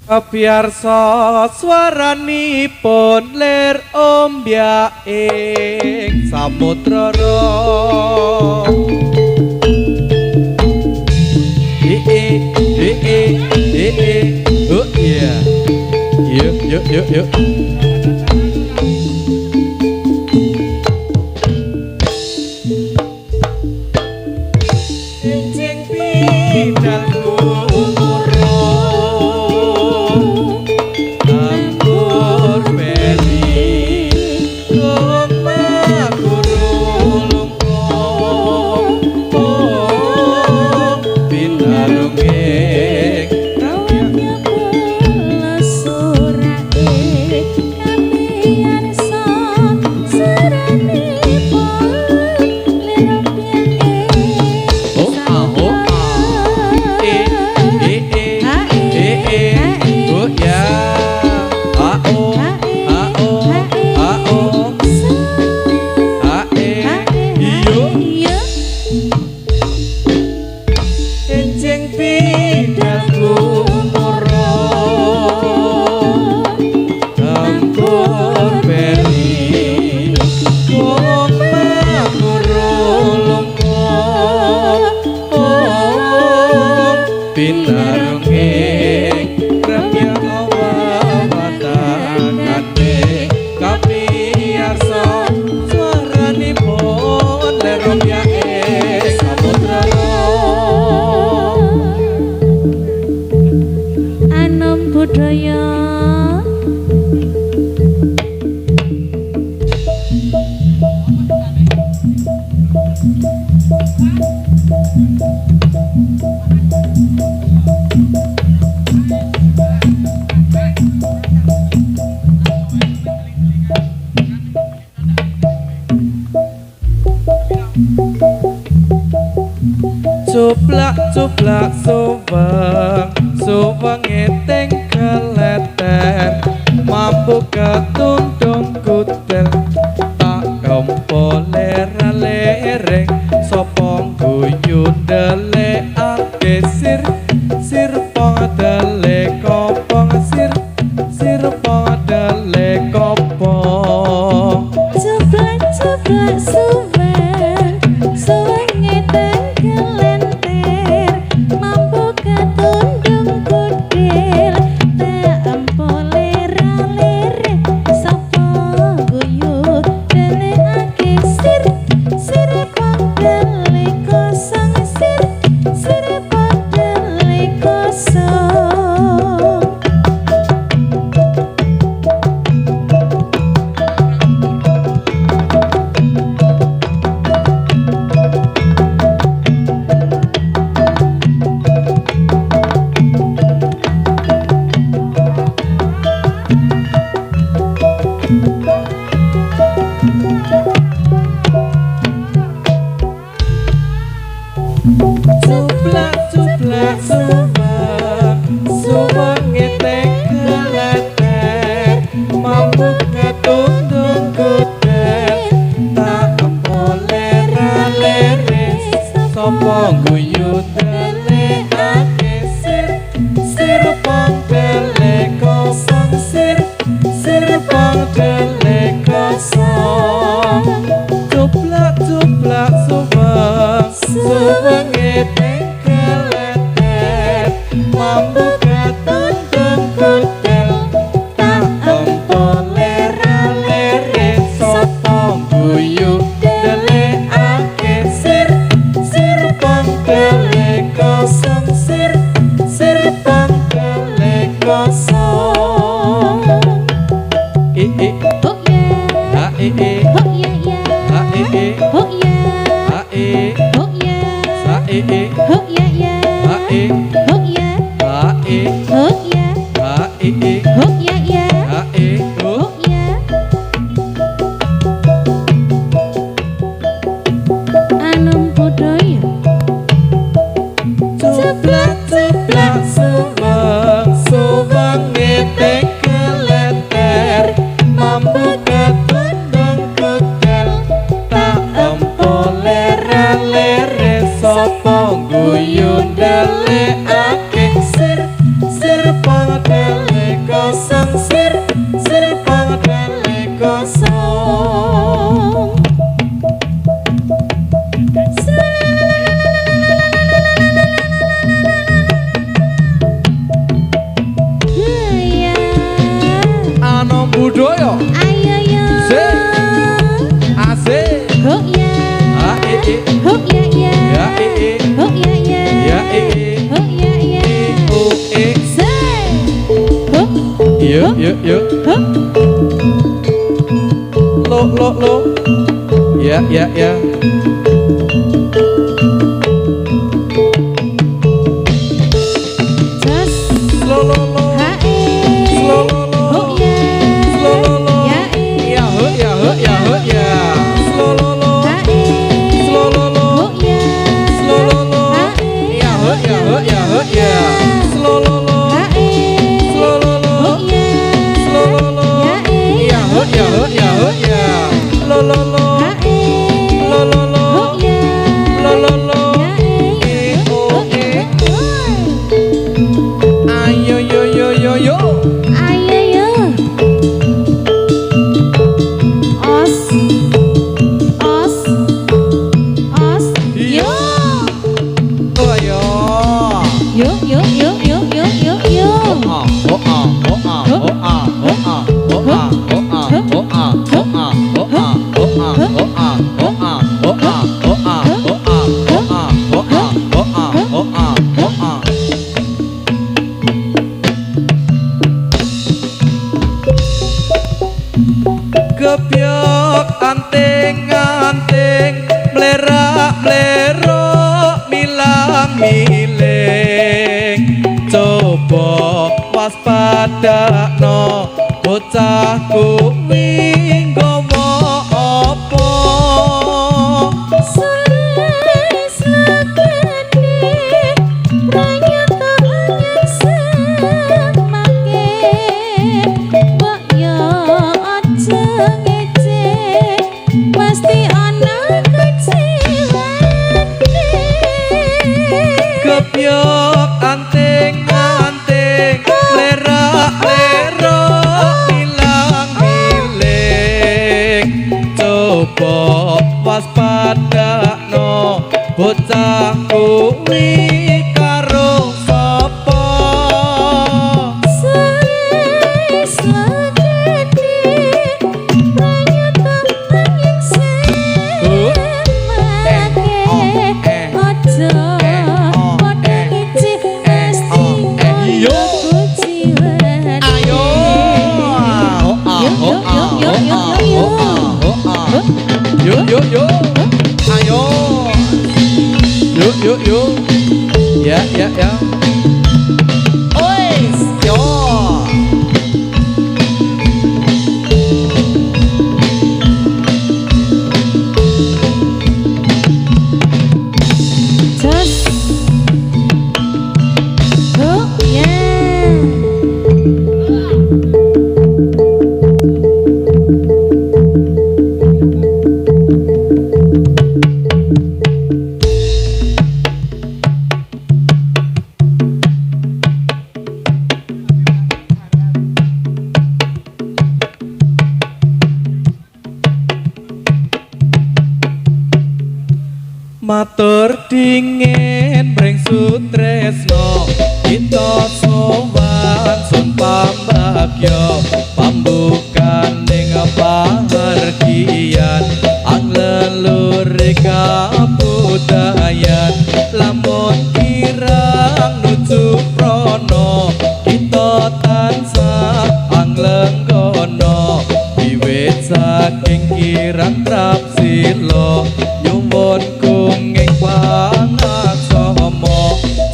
Kapiarsa swaranipun lir ombyak ing samudra oh iya yuk encing bidal cuplak suweng eting keleten mampu ketundung kutel tak kempo lera-lereng sapa guyu ndelikake sir padele kopong sir padele kopong cuplak suweng eting kelenten mampu ketundung kutil tak empo lera-lere sapa guyu ndelikake sir padele kosong sir padele kosong cuplak suweng eting keleten mampu ketundung kutel tak empo lera-lere sapa guyu ndelikake sir padele kosong sir padele kosong cuplak suweng eting keleten mampu ketundung kutel tak empo lera-lere sapa guyu ndelikake sir padele kosong sir padele kosong oh yeah ha oh yeah yeah ha oh yeah ha oh yeah sa oh yeah yeah ha oh yeah ha oh yeah ha oh yeah yeah ha oh yeah anom budaya cuplak suweng eting keleten mampu ketundung kutel tak empo lera-lere sapa guyu ndelikake sir padele budaya. Ayo yo. Se. Asik. Ho ya. Ha Ho ya ya. Ya Ho ya ya. Ya Ho ya ya. O Se. Ho. Yuk yuk yuk. Ho. Lo. Ya. Jas. Lo. Ha e. Lo. Ho ya. Lo. Ya e. Ya ya. Lo. Ha e. Lo. Ho ya. Lo. Ha e. Ya ya. Lo. Ha e. Lo. Ho ya. Lo. Ya e. Ya ya. Lo. Ha e. Lo. Ho ya. Lo. Ya e. Ho ya. Ayo yo. Ayo yo. Os. Os. Os. Yo. Ayo. Yo yo yo yo yo yo yo. Kebyok anting-anting mlerak-mlerok milang-miling coba waspadakno bocah kuwi nggawa apa kebyok anting-anting mlerak-mlerok milang-miling coba waspadakno bocah kuwi karo sapa Yo. Ayo. Yo. Ya. Ois, yo. Just. Oh yeah. Matur dingin bring sutresno kita sowan sun pambagya pambukan ning pahargian ang leluhur kabudayan lamun kirang nuju prono kita tansah ang lengkono wiwit saking kirang trapsilo nyuwun kenging pangaksama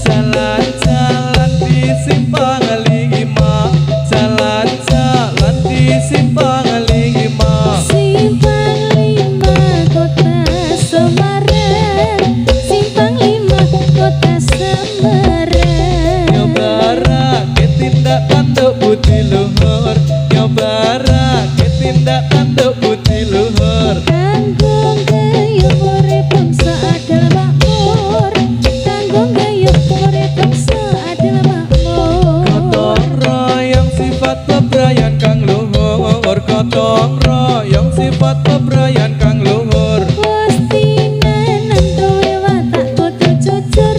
jalan-jalan di simpang lima jalan-jalan di simpang lima Simpang Lima Kota Semarang Simpang Lima Kota Semarang nyobara ketindak tanduk budi luhur nyobara ketindak tanduk budi luhur Tanggung gayung urip bangsa adil makmur Tanggung gayung urip bangsa adil makmur gotong royong sifat bebrayan kang luhur gotong royong sifat bebrayan kang luhur Mesti nanam duwe watak kudu jujur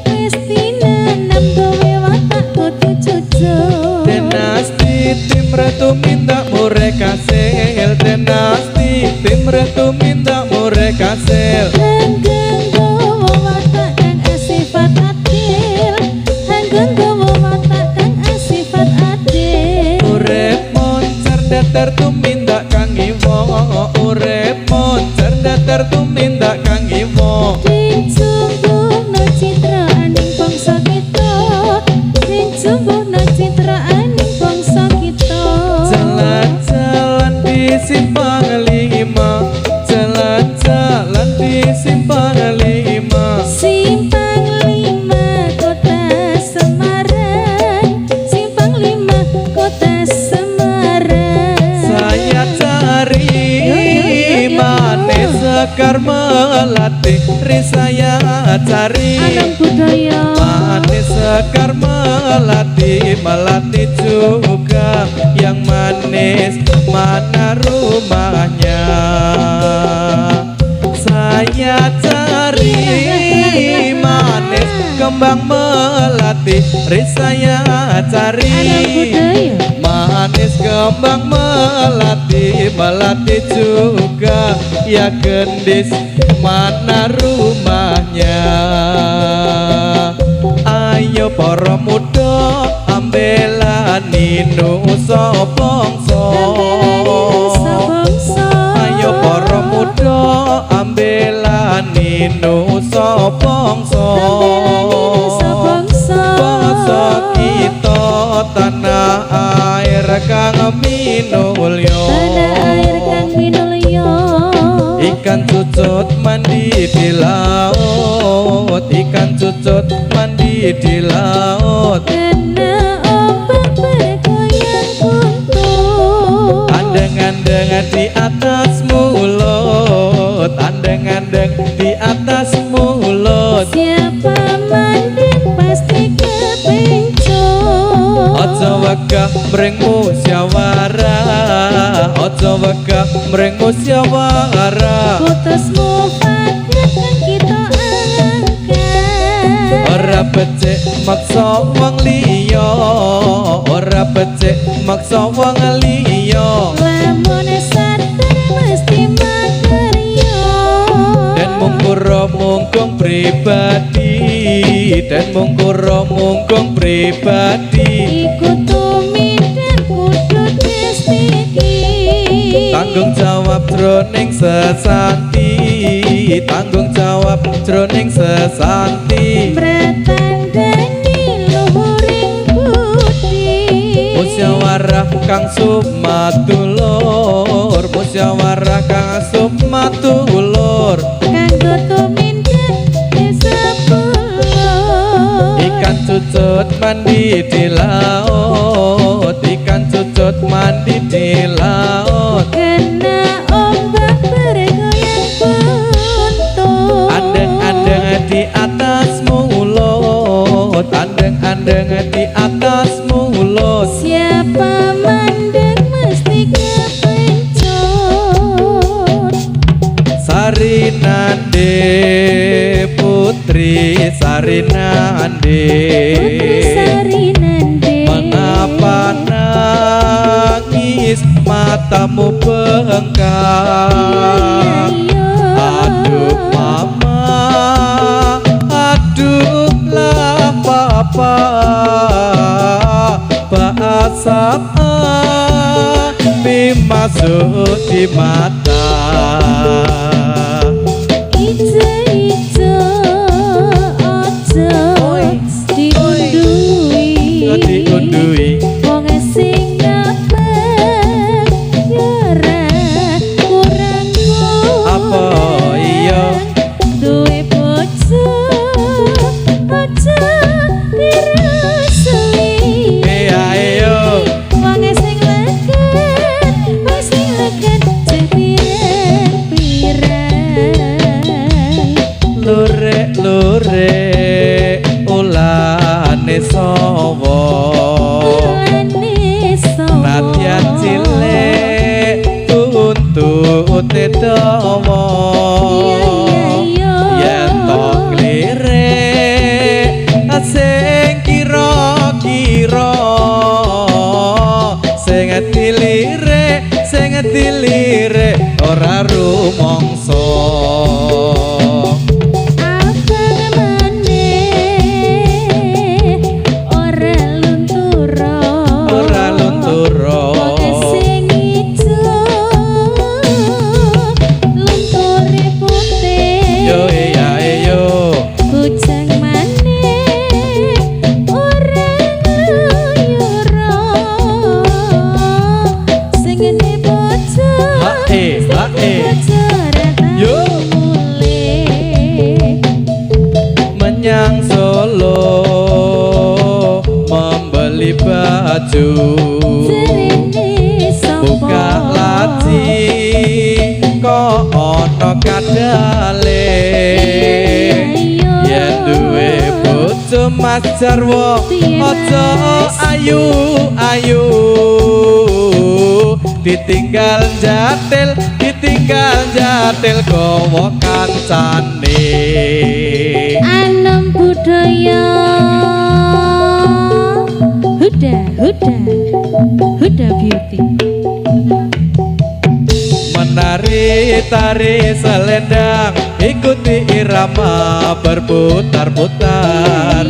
Mesti nanam duwe watak kudu jujur dinasti tim ratu minta mure kasil dinasti timre tumindak mure kasil Langgeng gawa watak kang asifat adil Langgeng gawa watak kang asifat adil urip moncer datar tumindak kang iwo urip moncer datar tumindak kang iwo Dinsumbuhna citraaning bangsa kita Dinsumbuhna citraaning bangsa kita jalan-jalan di simpang lima jalan-jalan di simpang lima Simpang 5 Kota Semarang Simpang 5 Kota Semarang saya cari manis sekar melati risaya cari Alam budaya manis sekar melati melati juga yang manis mana rumahnya saya cari manis kembang melati risaya cari Alam budaya manis kembang melati melati juga ya gendis mana rumahnya ayo para muda ambelani nusa bangsa ayo para muda ambelani nusa bangsa bangsa kita tanah air kang minulya Tanah air kang minulya ikan cucut mandi di laut ikan cucut mandi di laut Kena ombak bergoyang kuntuh andeng-andeng di atas mulut andeng-andeng di atas mulut Siapa mandek pasti kepencut ojo wegah mring musyawarah ojo wegah mring musyawarah Putus mufakat kan kita angkat ora becik maksa wong liya ora becik maksa wong liya Lamun sadar mesti makarya dan mungkura mungkung pribadi dan mungkura mungkung pribadi Iku tumindak kudu distiki tanggung jawab jroning sesanti tanggung jawab jroning sesanti Pratandani luhuring budi musyawarah kang sumatulur musyawarah kang sumatulur Kanggo tumindak desa pulau ikan cucut mandi di laut ikan cucut mandi di laut Kena ombak bergoyang kuntuh andeng-andeng di atas mulut andeng-andeng di atas mulut Siapa mandek mesti kepencut Sarinande putri Sarinande Putri Sarinande mengapa nangis matamu bengkak aduh mama aduh lah papa bahasa api masuk di mata Ijo-ijo ojo diundui Wong sing ngapet ora kurang apa iya duwe bojo aja dirasui ayo Wong sing leket cek pirang dilire ora rumangsa menyang Solo membeli baju buka laci kok ono kadale yen duwe bojo Mas Jarwo aja ayu ayu ditinggal jatil gowo kancane anom budaya Huda Beauty menari tari selendang ikuti irama berputar-putar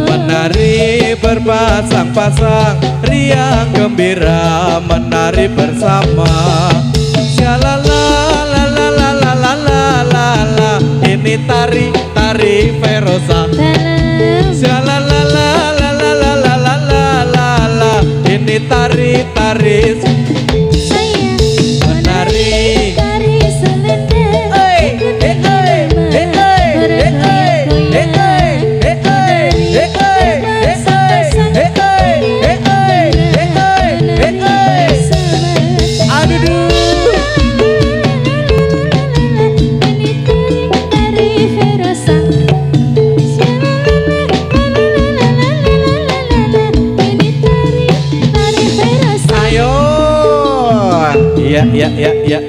menari berpasang-pasang riang gembira menari bersama shalala la la la la la la la la ini tari Ferosa shalala la la la la la la la la la ini tari menari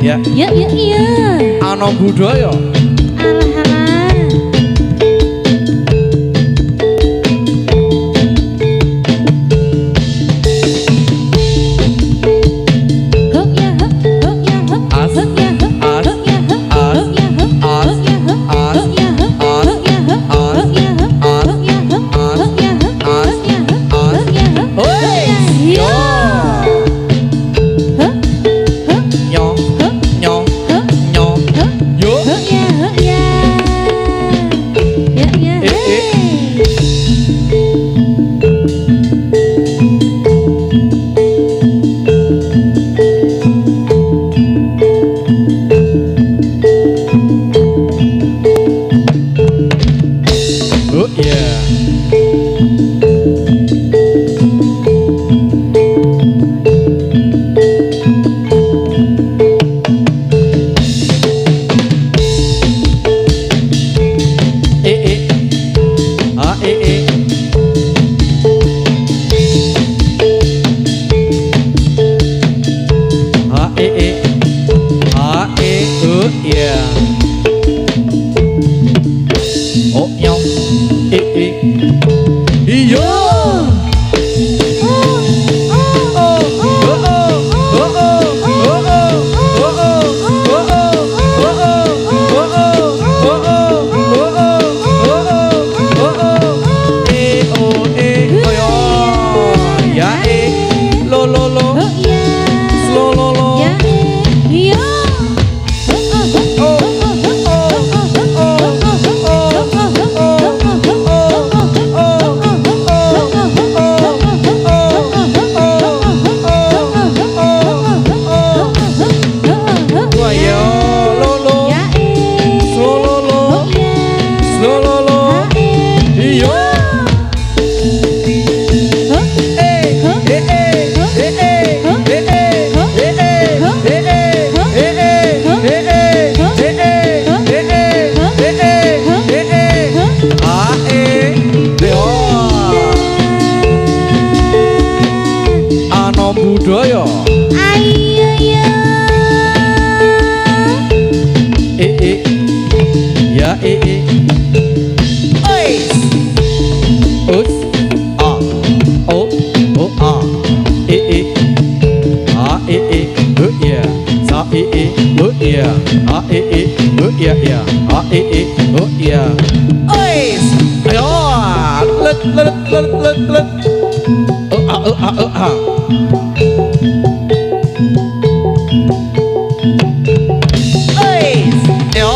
ya ana budaya budaya ayo ya ya ois us a o o a a ya iya, a oh iya iya, a oh iya. Ois, ayo, let let let let let. Ois, ayo.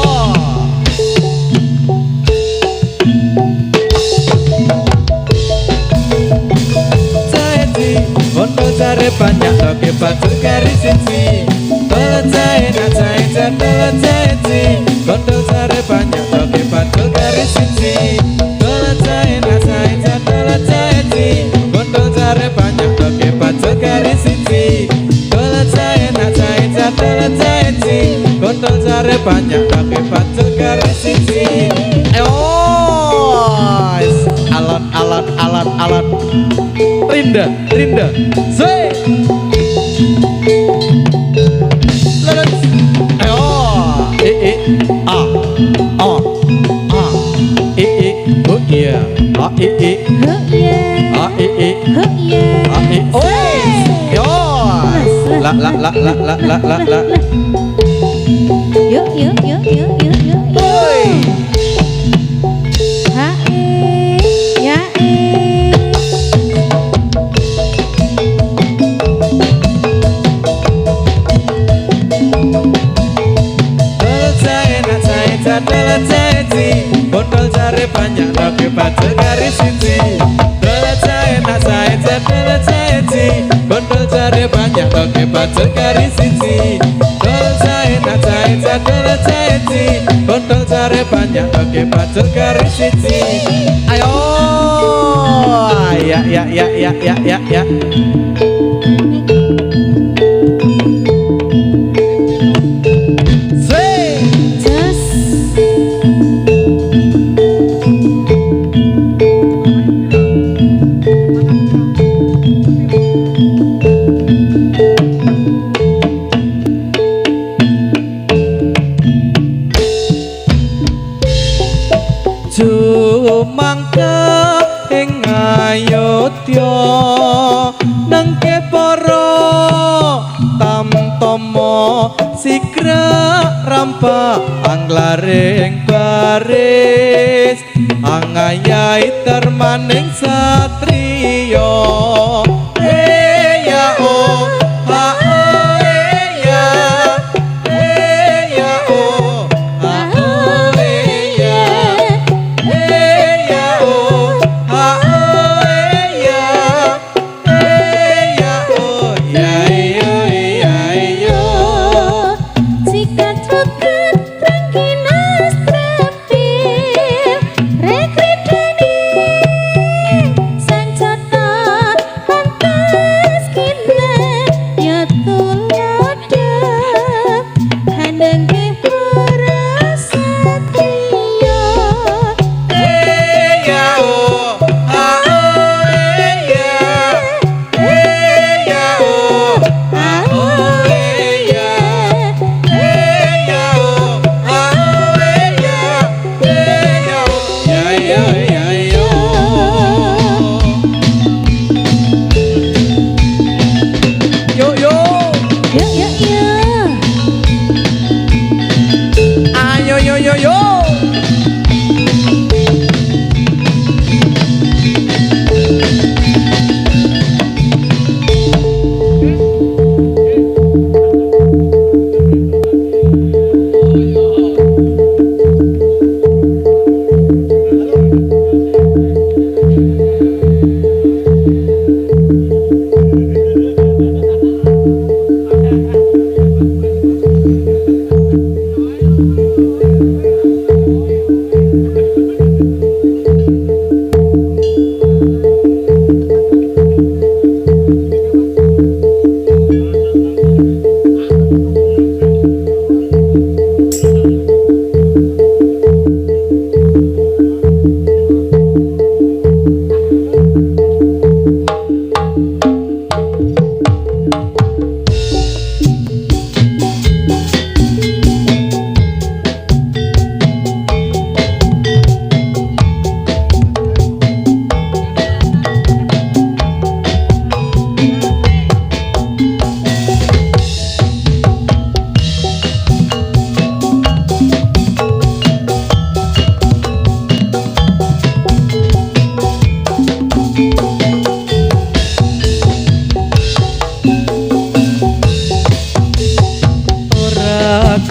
Kondo cari banyak tapi batu garis sisi. Telacai nacai telacai si. Kondo cari banyak tapi batu garis sisi. Telacai nacai telacai si. Kondo cari banyak tapi batu garis sisi. Telacai nacai telacai si. Kondo cari banyak tapi batu garis sisi. Alat. Rinda, say. Let's. Ayo, oh iya, Oh yeah. Oh yo, la. Yo. Oi. Ya Telacai si, bondol cari banyak tapi batu garis sisi. Telacai si, bondol cari banyak tapi batu garis sisi. Telacai si, bondol cari banyak tapi batu garis sisi. Ayo, ya. Mangka ing Ayodya nangke para tamtama sigra rampa anglaring baris angayai termaning satriya ya oh ha ya oh ha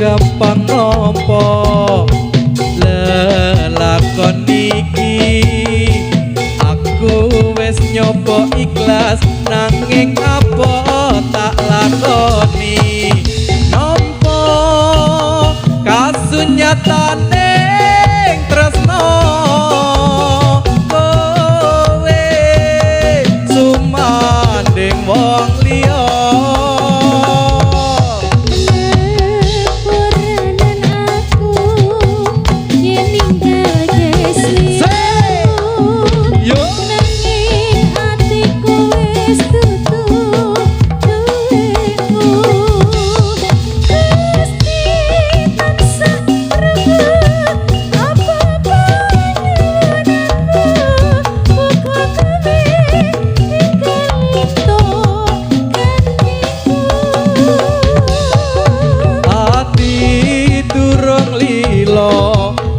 gampang nampa lelakon iki aku wis nyoba ikhlas nanging apa tak lakoni nampa kasunyatane tresno kowe sumanding wong liya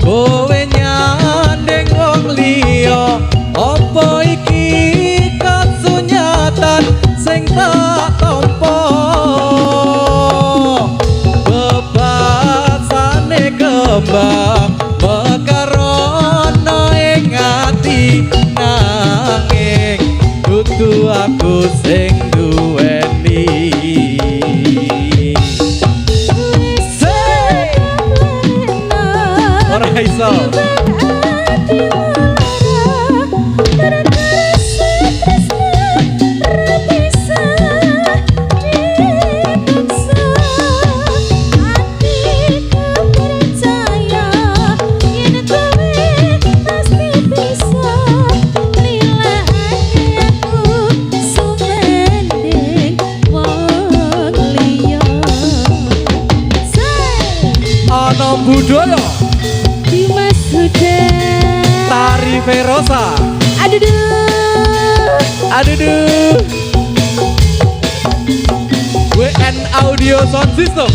kowe nyandeng wong liya apa iki kasunyatan sing tak tampa bebasane kembang mekarono ing ati nanging dudu aku sing duweni ora iso ana budaya Dimas Huda Tari Verosa aduh WN Audio Sound System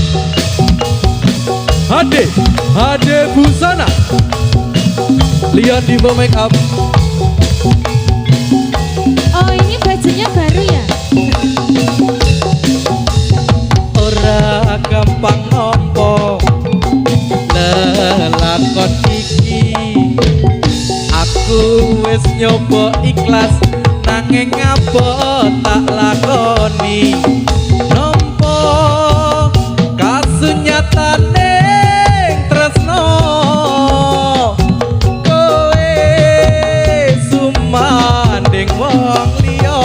HD Busana Lihat di make up. Oh ini bajunya baru ya? Ora gampang nampa lelakon iki aku wis nyoba ikhlas nanging apa tak lakoni nampa kasunyatane tresno kowe sumanding wong liya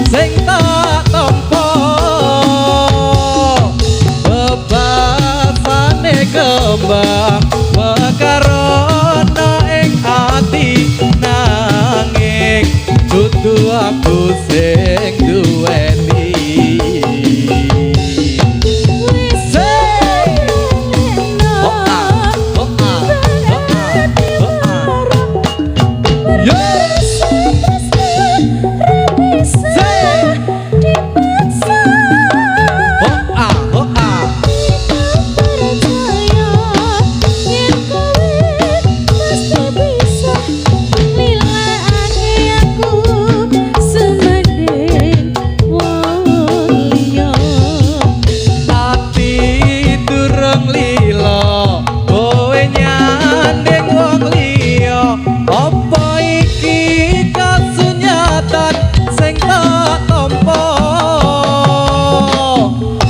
sing tak tampa bebasane kembang mekarono ing ati nanging dudu aku sing duweni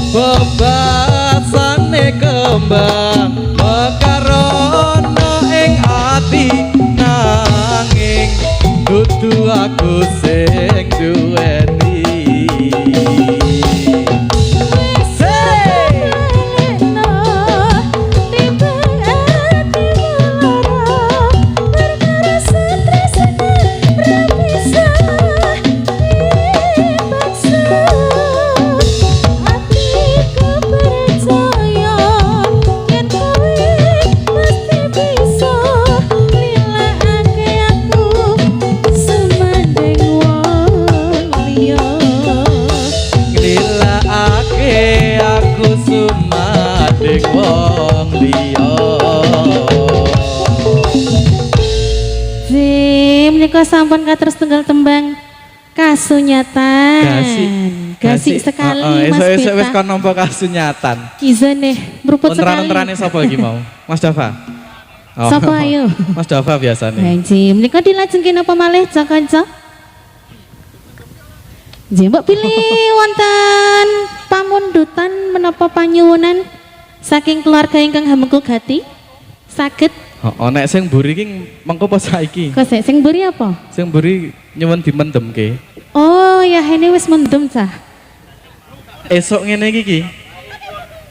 bebasane kembang mekarono ing ati nanging dudu aku sing duweni ning wong liya. Menika sampun kados tunggal tembang kasunyatan. Gasik sekali Mas Esuk wis Beta. kon nampa kasunyatan. Kizane meruput sekali. Unteran-unterane sapa iki mau? Mas Dava. Sapa ayo? Mas Dava biasane. Haji, menika dilajengke napa malih Kanca? Nggih, mbok pilih wonten pamundutan menapa panyuwunan saking keluarga ingkang hamengkul gati? Saged Nek sing mburi iki mengko apa saiki? kok sing mburi apa? Sing mburi nyuwun dimendemke. Oh, ya ini wis mendem cah. Esok ngene iki ki.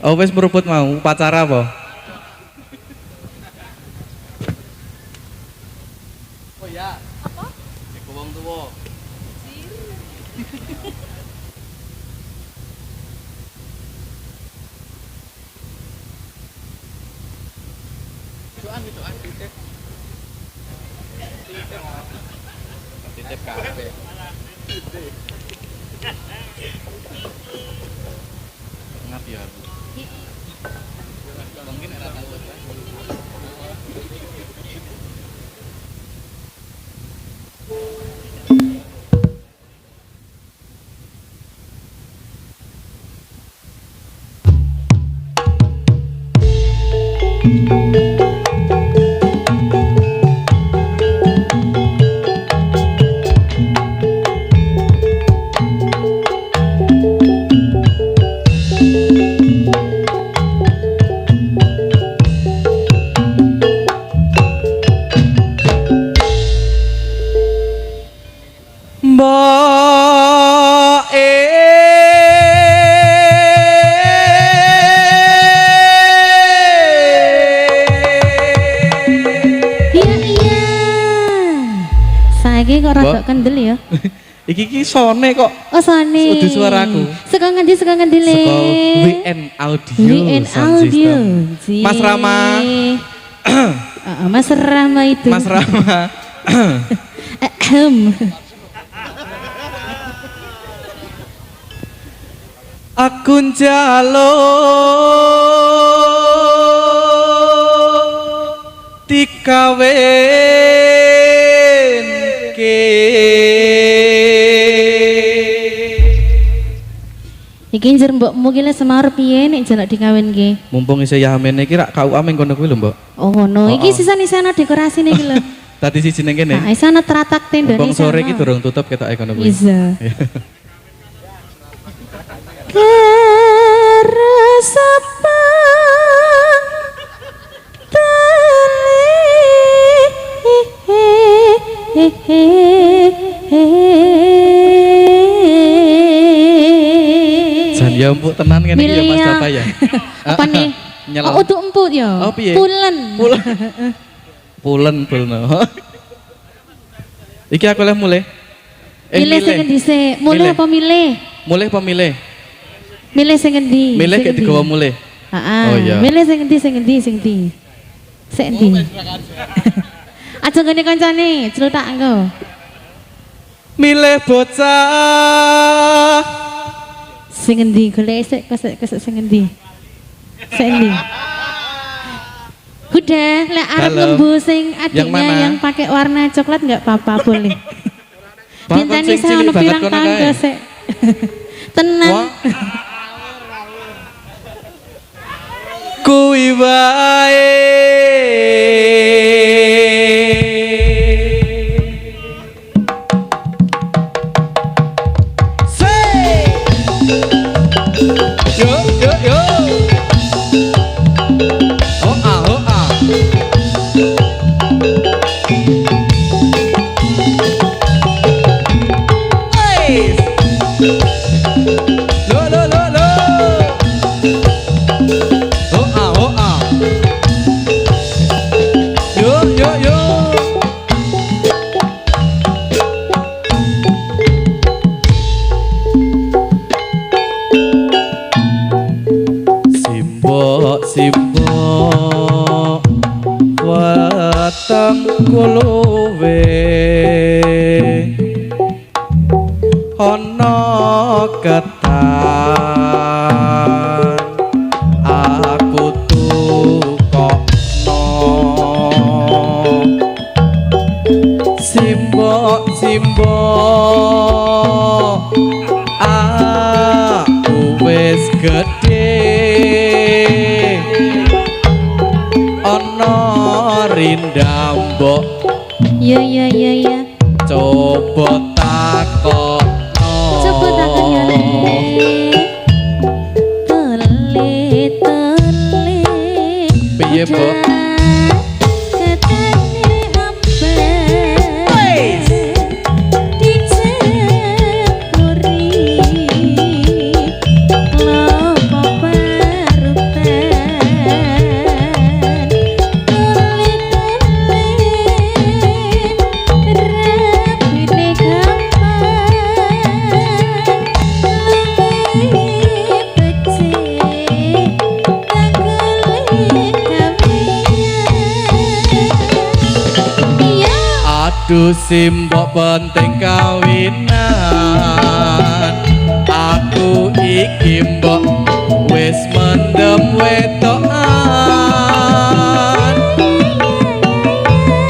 Oh wis meruput mau upacara apa? Oh ya. Apa? Iku wong tuwa. Doan titip. Titip kabeh. Ngap ya. Mungkin era tahu apa. Mbak Iya. Saiki kok rada kendel ya. Iki sone kok. Oh, sane. Udah suaraku. Saka ngendi Le? Saka WN Audio. WN Sound Audio. System. Mas Rama. Mas Rama itu. Mas Rama. Ahem. Aku njaluk dikawinke. Iki njer mbokmu ki le semar piye nek jaluk dikawinke? Mumpung isih yamene iki rak KUA ming kono kuwi lho, Mbok. Oh ngono. Iki sisa-sisana dekorasine iki lho. Tadi siji ning kene. Nah, isana teratak tendone. Mumpung sore iki durung tutup ketoke kono kuwi. Bisa. Keresapan Jan ya empuk tenan ngene iki ya Mas Dava ya. Apa nih? Nyelok. Oh, untuk empuk ya. Oh, piye? Pulen. Pulen. Iki aku leh mulai. Milih sing endi sik? Mulih apa milih? Mulai apa milih? Milih sing endi? Milih kayak digawa mulai. Heeh. Oh, iya. Milih sing endi? Sing endi? Aja ngene kancane, celutak engko. Milih bocah. Sing endi? Golek sik kesek sing endi? Sing endi? Udah, lek arep Halo. lembu sing Yang mana? adiknya yang pakai warna coklat nggak apa-apa boleh. Bakon Bintani sing saya cilik ono banget pirang kono tangga kae. sik. Tenang. Wah. Kuwi wae. Say. Yo. Oh ah. Hey. Lo. Oh ah. Yo. Simbok watang kuluwe ana ketan aku Rinda mbok Ya ya ya ya. coba takokno. Coba takon ya tele tele. Piye, Mbok? Katane ampe. Wes. Dicempuri klopo parutan. Tele tele rapine Aduh simbok penting kawinan. Aku iki mbok wis mendem wetokan.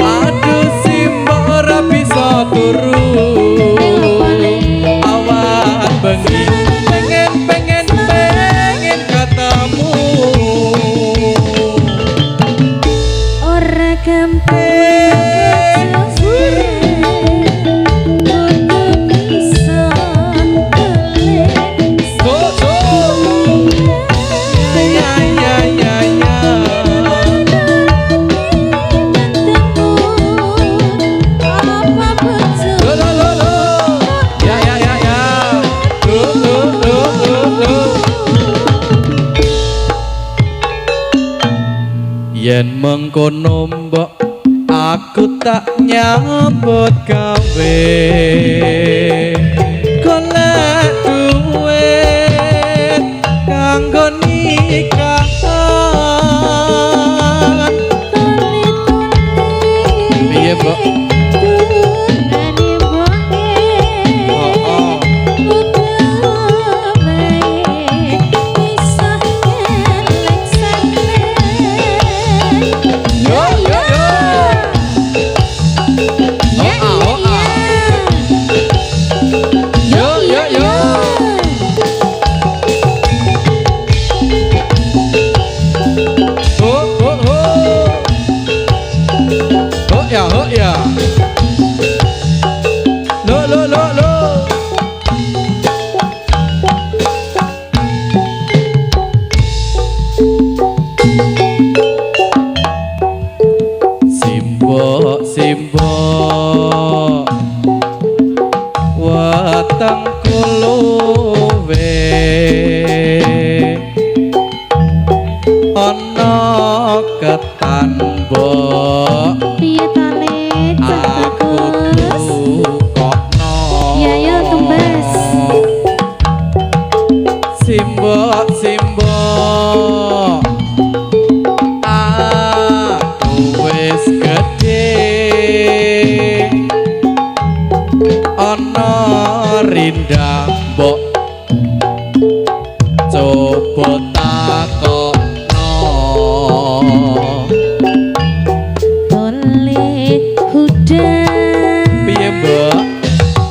Aduh simbok ora bisa turu. Awan bengi pengen ketemu. ora gampang yen mengkono mbok aku tak nyambut gawe golek duit kanggo nikahan. Piye mbok? Ya. Lo. Simbok watang kuluwe ana ketan mbok. piye tale Aku cetakus tukokno. ya ya tumbas Simbok aku wis gedhe ana rindang mbok coba takokno. tole hudan Piye mbok?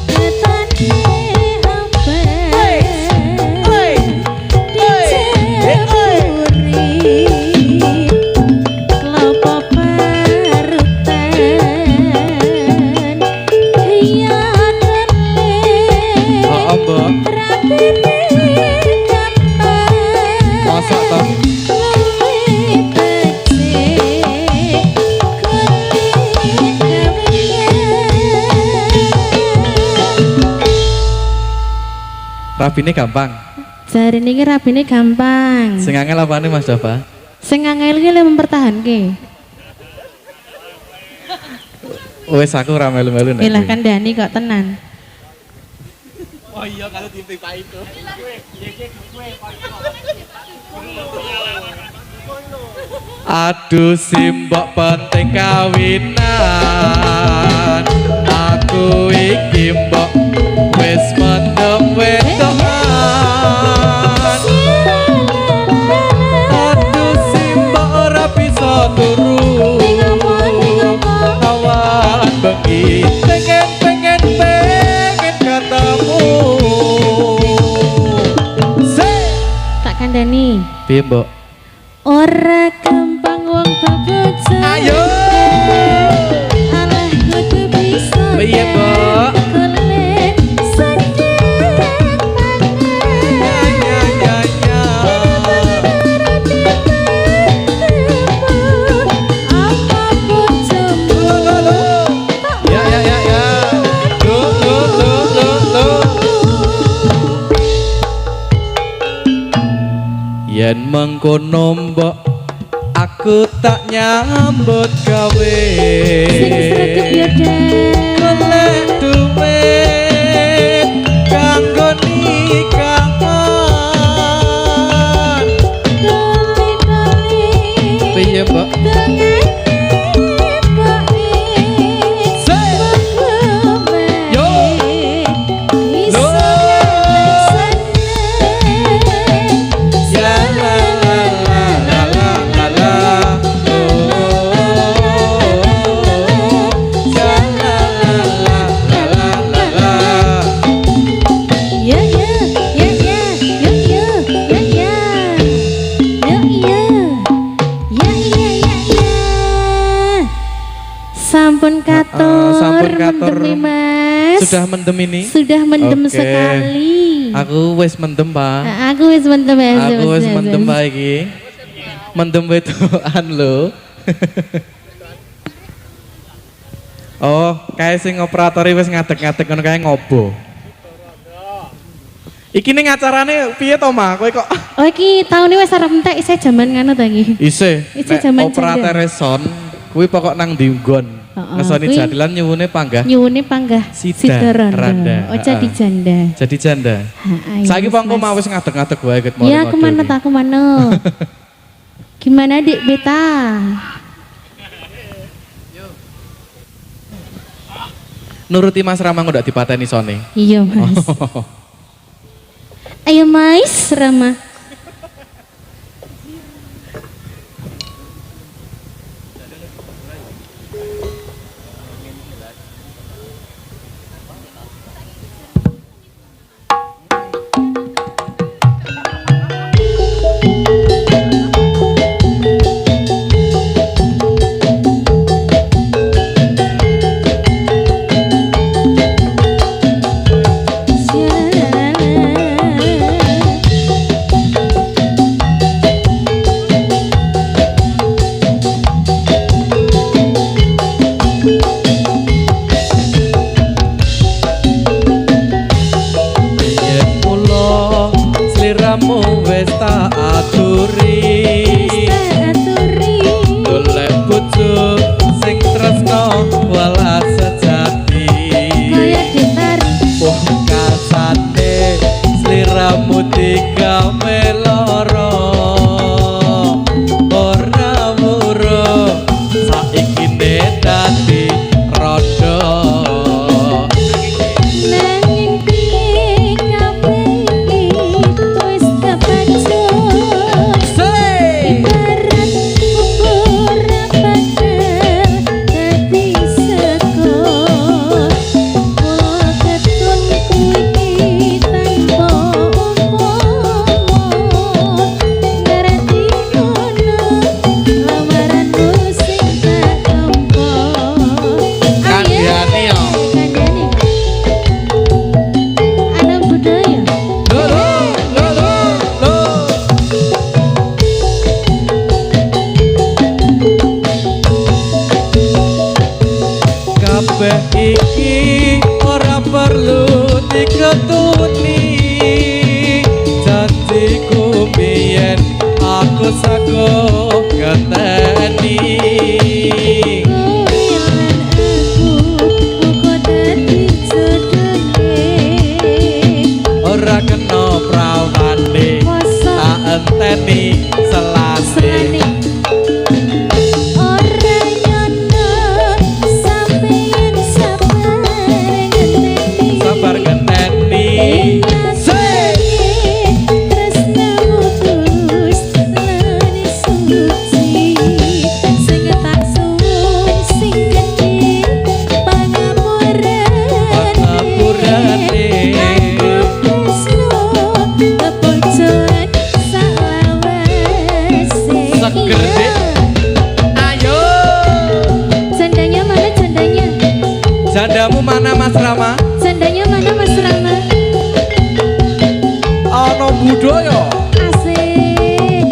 ketane ampe klopo parutan iya tele Mbok rapine gampang masak to? Rabine gampang. Jari niki rabine gampang. Sing angel apane Mas Dava? Sing angel iki lho mempertahanke. Wes aku ora melu-melu nek. Lah kandhani kok tenan. Oh iya kalau ditipa itu. Aduh simbok penting kawinan. Aku iki mbok wis mendem wetokan. Aduh simbok ora bisa turu. Awan bengi pengen ketemu. Tak kandhani. Piye mbok? Ora gampang wong babojo. Ayo. Alah kudu bisa Piye, Mbok? golek sedeng mangan. Ya ya ya. Apa bojomu Ya ya ya ya. Loh. Yen mengkono mbok aku tak nyambut gawe. sing sregep ya Den. Golek duit kanggo nikahan. Doli-doli Piye, Mbok? dongeng bae Say. begemeh. Yo. Iso Lo. seneng. Ya la la la la la la la. Oh. Ya la la la la la la la. Ya ya ya ya ya ya ya ya ya ya ya ya. Sampun katur, sampun katur. mendem, Mas. Sudah mendem ini? Sudah mendem Oke. sekali. Aku wis mendem, Pak. Aku wis mendem ya. Aku wis mendem Pak iki. Mendem wedokan lho. Oh, kae sing operatori wis ngadeg-ngadeg ngono kae ngobo. Iki ning acarane piye to, Ma? Kowe kok Oh iki tahun ini wis arep entek isih jaman ngono ta iki. isih Isih nek jaman operator son kuwi pokok nang ndi nggon. Heeh, Ngesoni kuwi- jadilan nyuwune panggah Nyuwune panggah Sida Randa. Randa. Ojo Heeh. di janda. jadi janda. Heeh, Saiki Mas, pangko Mas. mau wis ngadeg-ngadeg wae ket Ya kemana tak kemana? Gimana dik beta? Nuruti Mas Rama nggak dipateni sone. Iya mas. Ayo mas Rama. Yen kula sliramu wis tak aturi. Golek bojo sing tresno welas sejati. Wong kasane sliramu digawe lara. Ora muro saiki dadi rodo. Say! Kandhane yo. Anak budaya. Lo lo lo lo. Kabeh iki ora perlu diketuni. Janjiku biyen aku sako ngeteni. Ora kena prawane tak enteni selase. Sabar ngenteni. Say! Seger, Dik. Ayo. Sandanya Sandamu mana Mas Rama? Sandanya mana Mas Rama? Ono budaya Asik.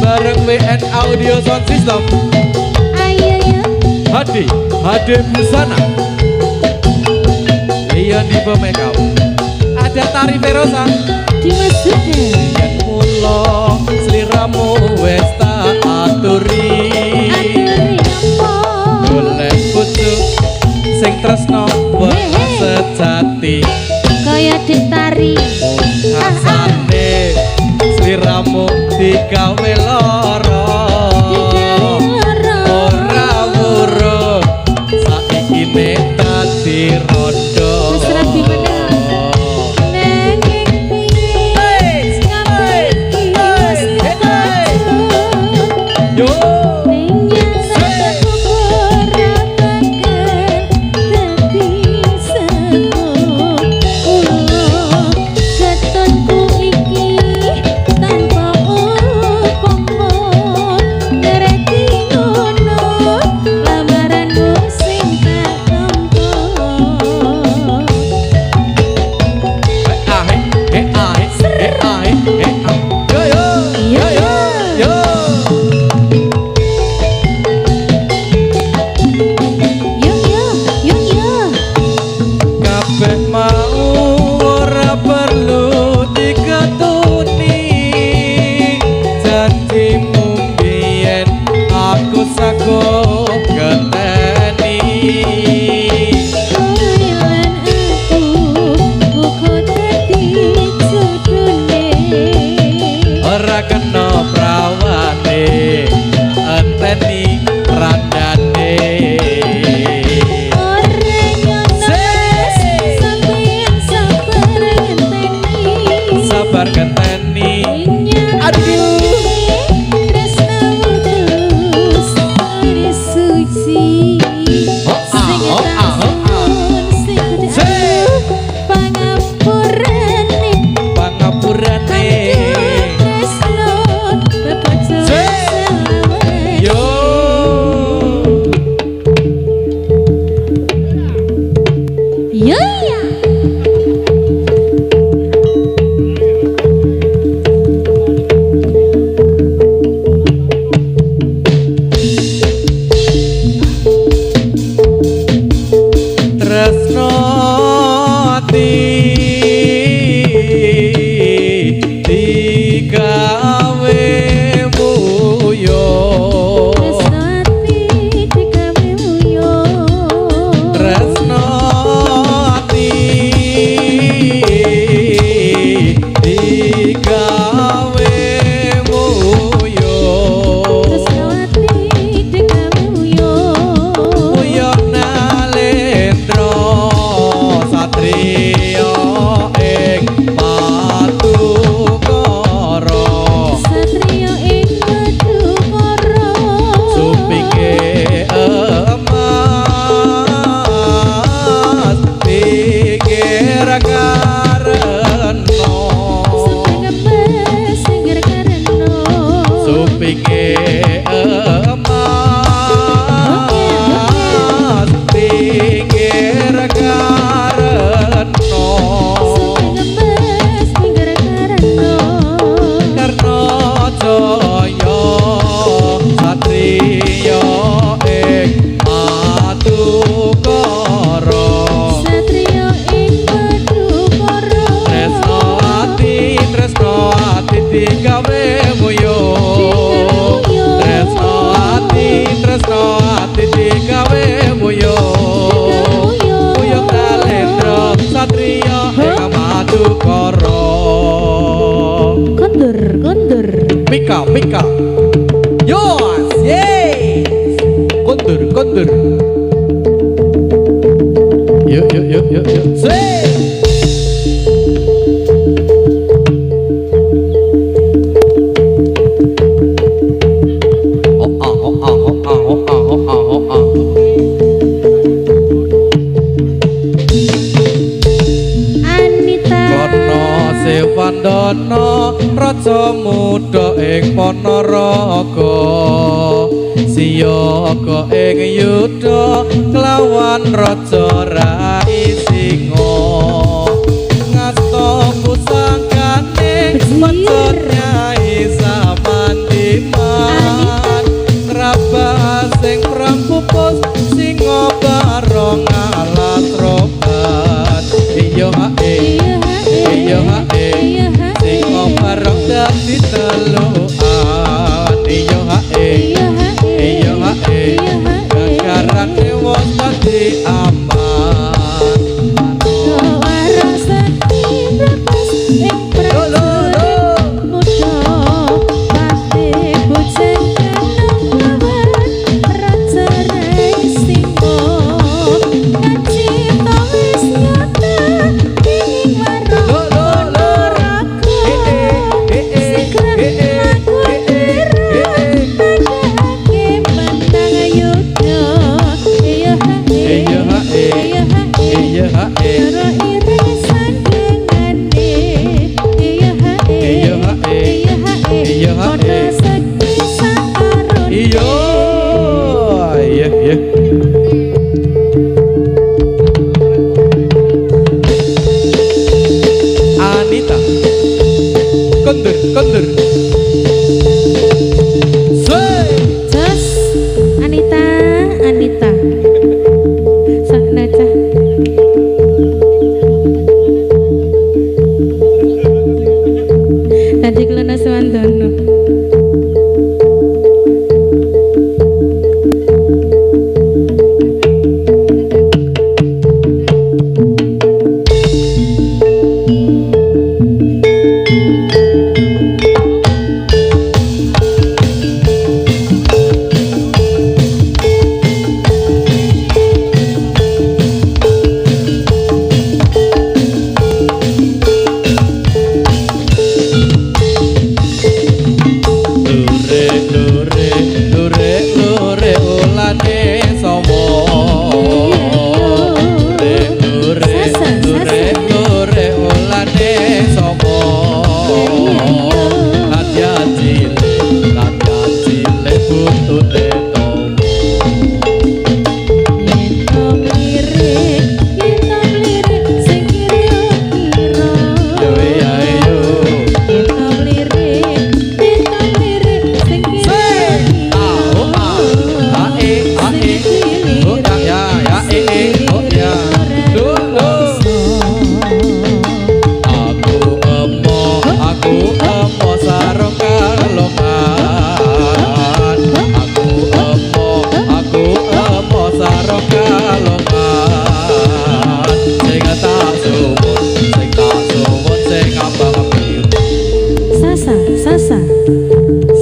bareng WN Audio Sound System. Ayo ya. HD Busana. Iya di Makeup. Ada Tari Ferosa. Dimas Huda. Yen mulo sliramu wis tak aturi. Aturi apa? Golek bojo sing tresno welas sejati. Kaya ditari. Asane sliramu digawe lara. Ora murung saiki nek dadi rondo. Wis rabi meneh. Nanging piye ngapain iki wis ketemu. Yo Mika Yos yes kondur yuk say Anita Kono Sewandono Raja pemuda ing Ponorogo siyaga ing yuda kelawan raja Rai Singa ngasta pusakane mencot Nyai Samandiman ngrabah sing perang pupus singa barong alat robat iya hae iya hae singa barong dadi telukan iya hae iya hae gagaran dewa dadi aman warang sakti mlebu ing prajurit muda pati bujang kelawan raja Rai Singa kacita wis nyata ing warung Ponorogo sikrem laku padake menang yuda iya hae iya hae Karo iring sandingane iya hae iya hae iya hae padha sekti sakarone iya iya iya Anita kondur kondur Say Jos Anita Anita sakna cah dadi kelana Swandana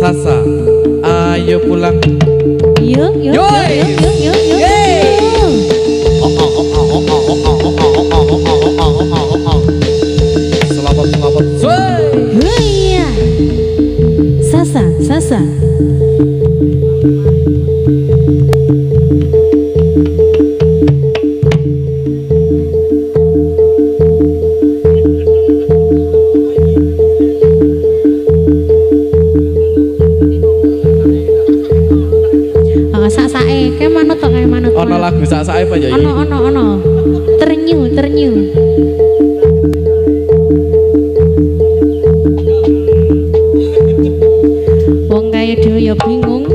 Sasa ayo pulang yuk yuk Yoi. yuk yuk yuk yuk selamat selamat iya Sasa Sasa kayak manut tok kayak manut. ono lagu sak-sake apa ya iki? Ono. Ternyu. Wong kaya dhewe ya bingung.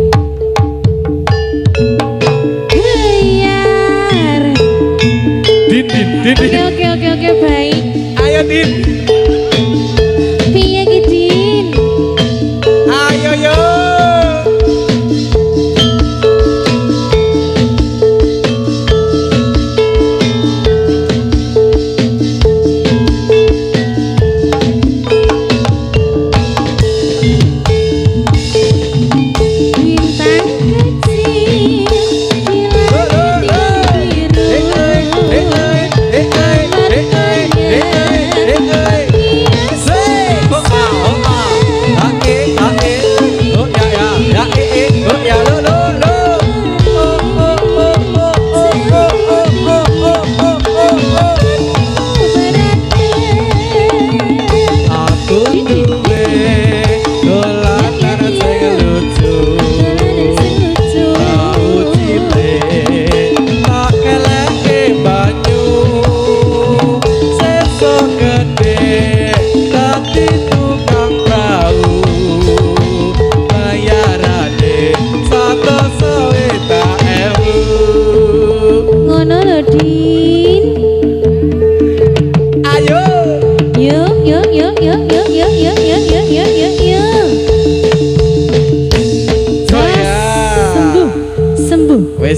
Biar. Din. Oke, baik. Ayo Din. Piye ki Din? Ayo yo.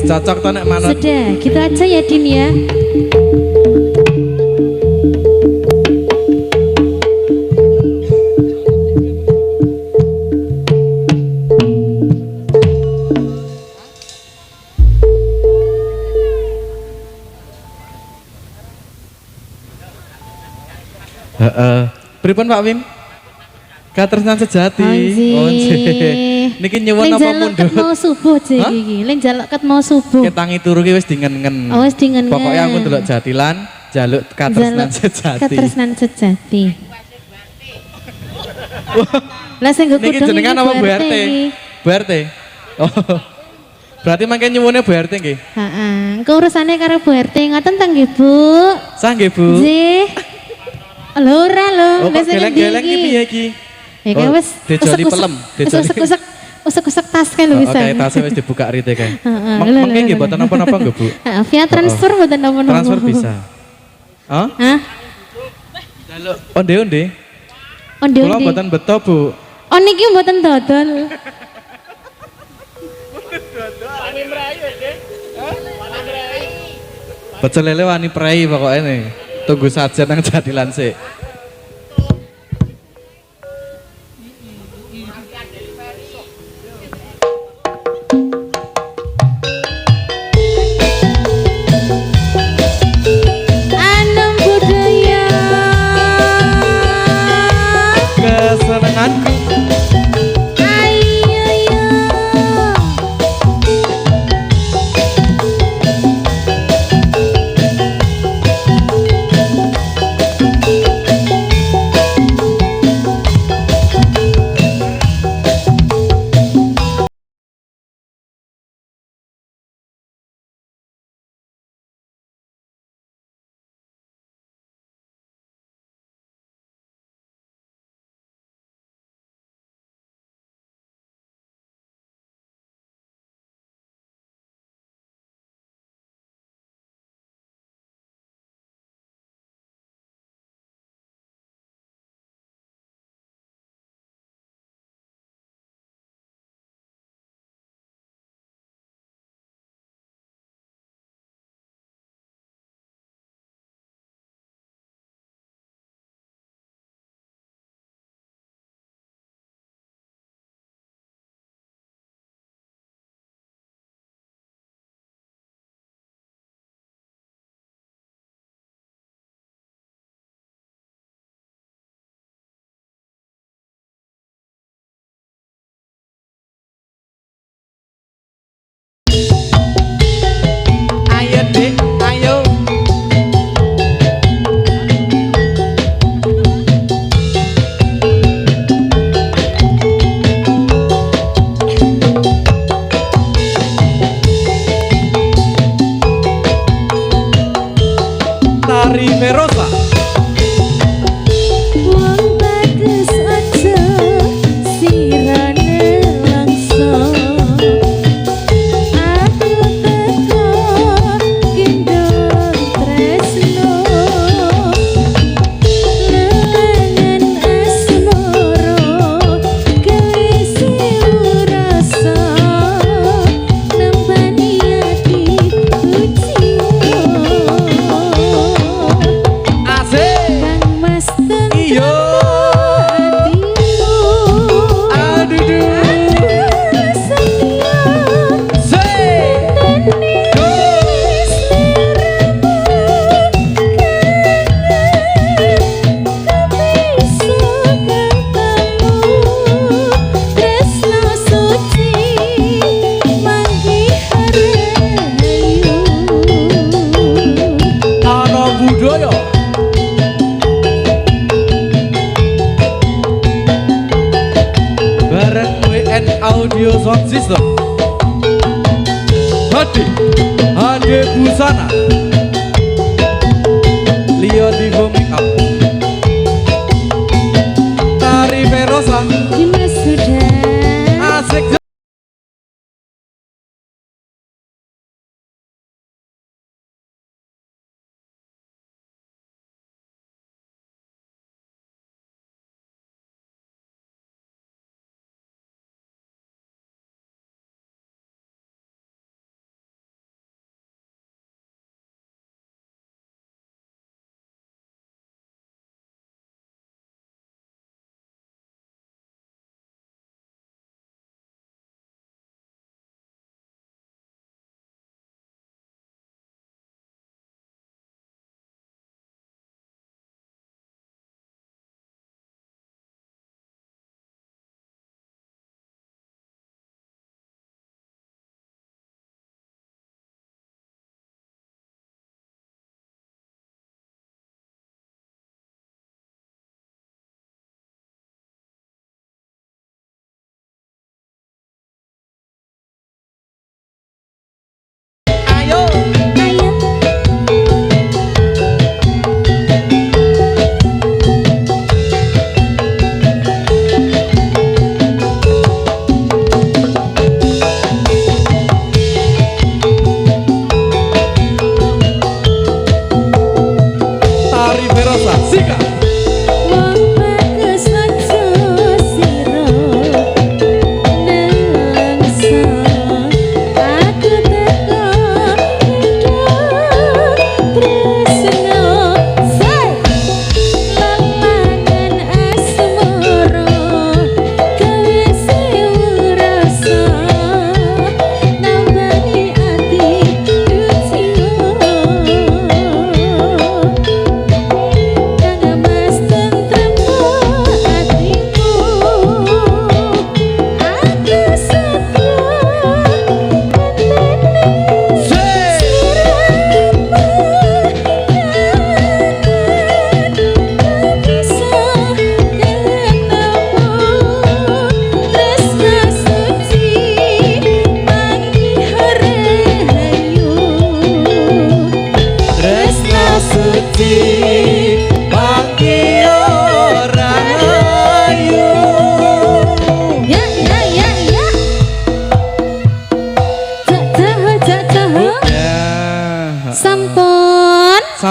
cocok to nek manut. Sudah, gitu aja ya Din ya. Heeh. Pripun Pak Wim? Katresnan sejati. Nggih. Niki nyuwun apa mundut? Mau subuh jek iki. Lek njaluk ket mau subuh. Ketangi turu ki wis dingen-ngen. Oh, wis dingen-ngen. Pokoknya aku ndelok jatilan, jaluk katresnan sejati. Katresnan sejati. Lah sing nggo Niki kudung jenengan apa Bu RT? iki. Bu RT. Oh. Berarti mangke nyuwune Bu RT nggih. Heeh, engko urusane karo Bu RT ngoten ta nggih, Bu? Sah nggih Bu. Nggih. Lho ora lho, Oh, kok geleng-geleng ki piye iki? Ya kan wis dejoli pelem, dejoli. usek-usek tas kan lho bisa. Oke, tasnya wis dibuka rite kae. Heeh. Mengke nggih mboten napa-napa nggih, Bu? Heeh, via transfer mboten napa-napa. Transfer bisa. Hah? Hah? Jaluk onde-onde. Kula Onde-onde. mboten beto, Bu. Oh niki mboten dodol. Pecel lele wani prei pokoknya nih. Tunggu saja nang jadilan sik. Anem budaya. Kesenenganku. Ayo yo. Ayo Dik, ayo. Tari Verosa. Wong bagus aja sirane langsung. Aku teko gendong tresno. Lengan asmoro kelisi rasa. Nembani ati ujian. Asik. Kang Mas Iyo. Aduh. Sik. Go. Ana budaya. Bareng WN Audio Sound System. Hadi, Hade Busana. Leo Divo Makeup. Tari Verosa. Dimas sudah Asik.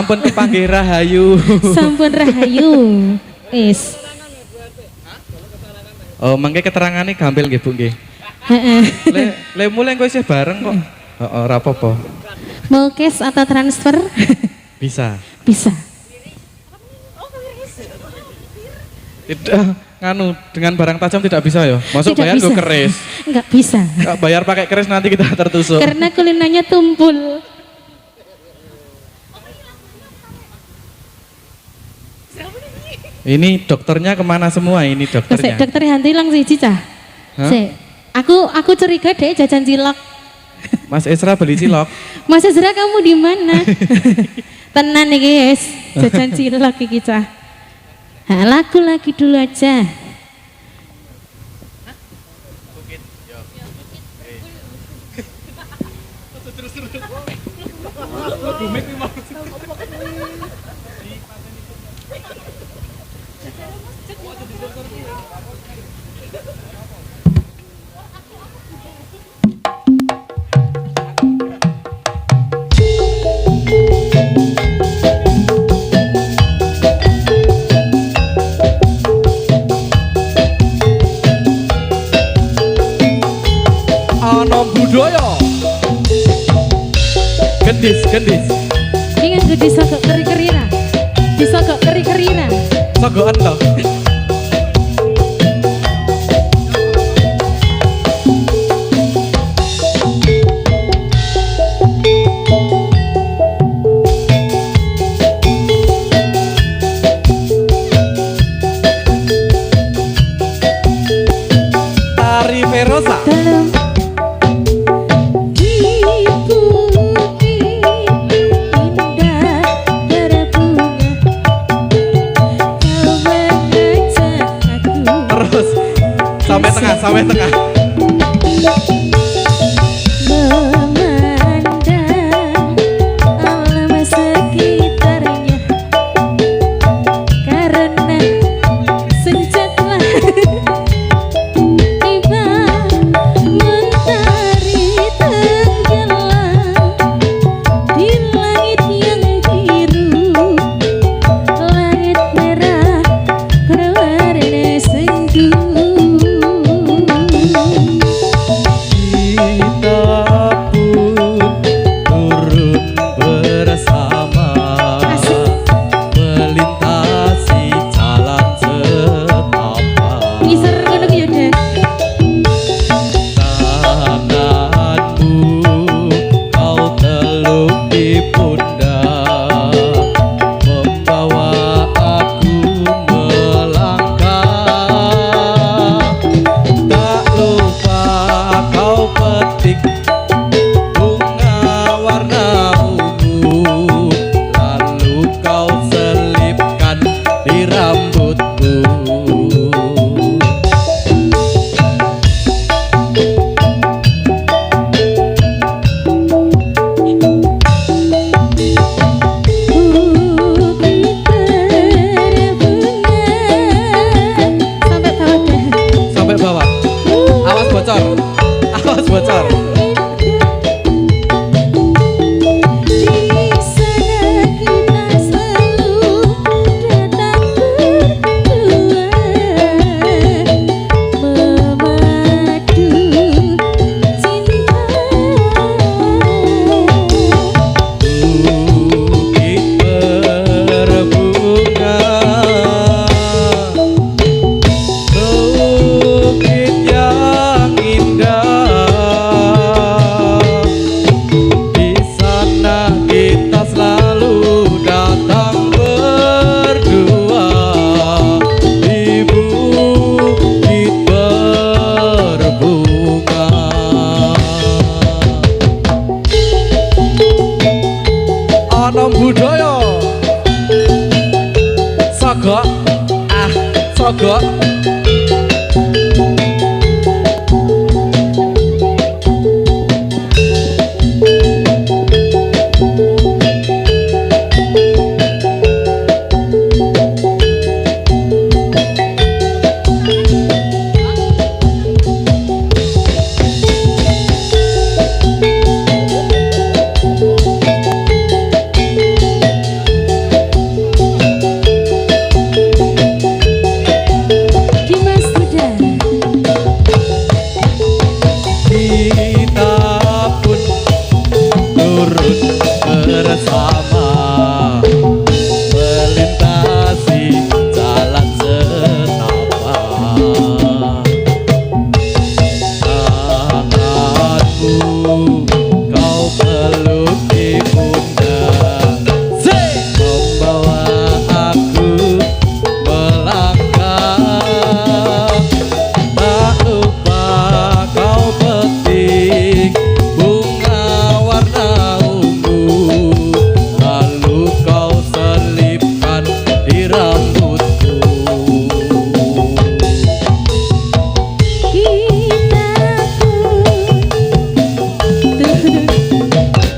sampun kepanggih rahayu. Sampun rahayu. Is. Oh, mangke keterangane gampil nggih Bu nggih. Heeh. Le mulai kok isih bareng kok. Heeh, ora apa-apa. Mau cash atau transfer? Bisa. Bisa. Tidak nganu dengan barang tajam tidak bisa ya. Masuk Tidak bayar bisa. gue keris. Enggak bisa. Nggak bayar pakai keris nanti kita tertusuk. Karena kulinanya tumpul. Ini dokternya kemana semua ini dokternya? Dokter Hanti hilang sih Cica. Hah? Si. Aku curiga deh jajan cilok. Mas Esra beli cilok. Mas Ezra kamu di mana? Tenan nih guys, jajan cilok iki Cah. Nah, lagu lagi dulu aja. Ana budaya. Gendis. Ingat gak disogok keri-kerira. Disogok keri-kerira. Sogokan toh. Tari Verosa. Dalam Terus sampai tengah. memandang alam sekitarnya karena senjaklah tiba mentari tenggelam di langit yang biru, langit merah berwarna sendu. Kita pun turun bersama melintasi jalan setapak. Ngisor ngono ki yo deh. Tanganmu kau teluk di pundak, membawa aku melangkah. Tak lupa kau petik bunga warna ungu, lalu kau selipkan di rambutku. Sampai bawah. Awas bocor. Awas bocor. Bukit berbunga, bukit yang indah. Di sana kita selalu datang berdua, di bukit berbunga. Ana budaya sogok sogok. turut bersama melintasi jalan setapak. Tanganmu kau peluk ibunda, membawa aku melangkah. Tak lupa kau petik bunga warna ungu, lalu kau selipkan di rambutku.